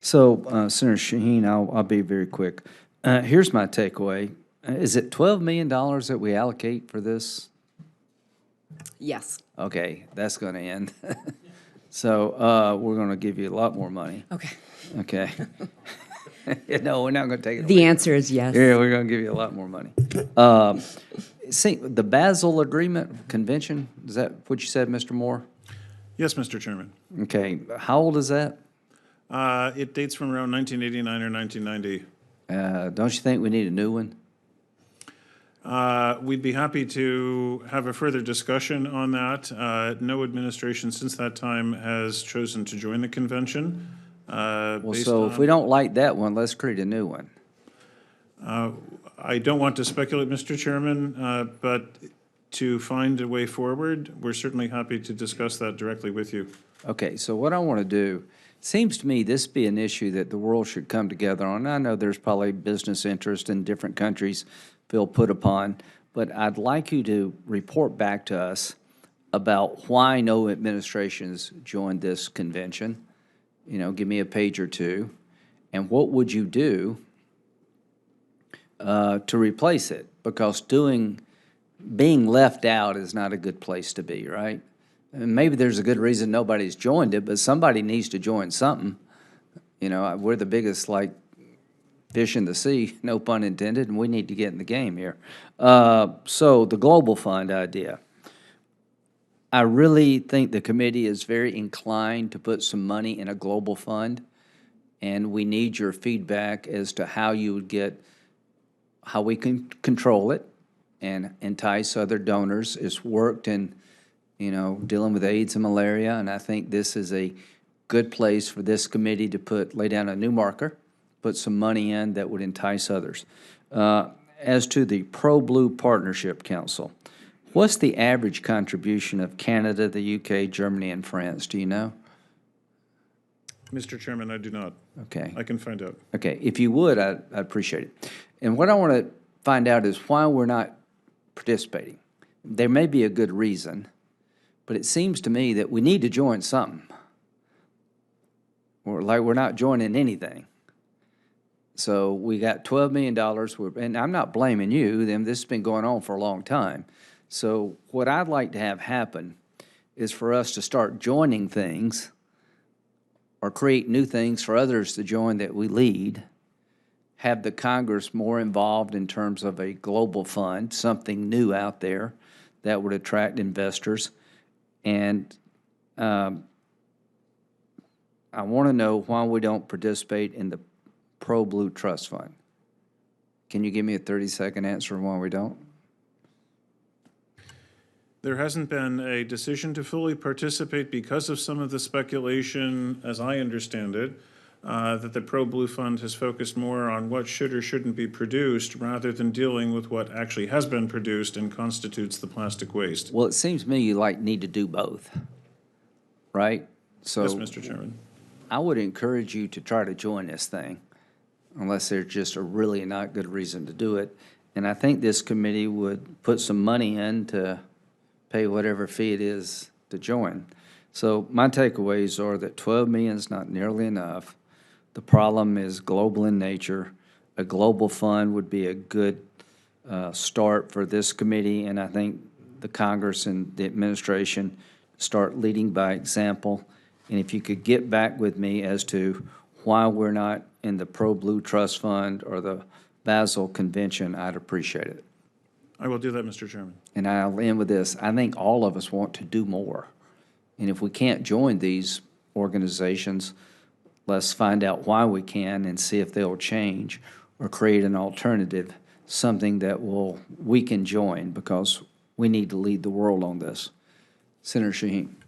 So, Senator Shaheen, I'll be very quick. Here's my takeaway. Is it $12 million that we allocate for this? Yes. Okay, that's going to end. So, we're going to give you a lot more money. Okay. Okay. No, we're not going to take it The away. answer is yes. Yeah, we're going to give you a lot more money. See, the Basel Agreement Convention, is that what you said, Mr. Moore? Yes, Mr. Chairman. Okay, how old is that? It dates from around 1989 or 1990. Don't you think we need a new one? We'd be happy to have a further discussion on that. No administration since that time has chosen to join the convention. Well, so if we don't like that one, let's create a new one. I don't want to speculate, Mr. Chairman, but to find a way forward, we're certainly happy to discuss that directly with you. Okay, so what I want to do, seems to me this be an issue that the world should come together on. I know there's probably business interest in different countries feel put upon, but I'd like you to report back to us about why no administrations joined this convention. You know, give me a page or two, and what would you do to replace it? Because being left out is not a good place to be, right? And maybe there's a good reason nobody's joined it, but somebody needs to join something. You know, we're the biggest, like, fish in the sea, no pun intended, and we need to get in the game here. So the Global Fund idea. I really think the committee is very inclined to put some money in a global fund, and we need your feedback as to how you would how we can control it and entice other donors. It's worked in, you know, dealing with AIDS and malaria, and I think this is a good place for this committee to lay down a new marker, put some money in that would entice others. As to the Pro-Blue Partnership Council, what's the average contribution of Canada, the UK, Germany, and France? Do you know? Mr. Chairman, I do not. Okay. I can find out. Okay, if you would, I'd appreciate it. And what I want to find out is why we're not participating. There may be a good reason, but it seems to me that we need to join something. We're not joining anything. So we got $12 million, and I'm not blaming you, this has been going on for a long time. So what I'd like to have happen is for us to start joining things or create new things for others to join that we lead, have the Congress more involved in terms of a global fund, something new out there that would attract investors. And I want to know why we don't participate in the Pro-Blue Trust Fund. Can you give me a 30-second answer on why we don't? There hasn't been a decision to fully participate because of some of the speculation, as I understand it, that the Pro-Blue Fund has focused more on what should or shouldn't be produced rather than dealing with what actually has been produced and constitutes the plastic waste. Well, it seems to me you need to do both, right? So Yes, Mr. Chairman. I would encourage you to try to join this thing, unless there's just a really not good reason to do it. And I think this committee would put some money in to pay whatever fee it is to join. So my takeaways are that 12 million is not nearly enough. The problem is global in nature. A global fund would be a good start for this committee, and I think the Congress and the administration start leading by example. And if you could get back with me as to why we're not in the Pro-Blue Trust Fund or the Basel Convention, I'd appreciate it. I will do that, Mr. Chairman. And I'll end with this. I think all of us want to do more. And if we can't join these organizations, let's find out why we can and see if they'll change or create an alternative, something that we can join, because we need to lead the world on this. Senator Shaheen.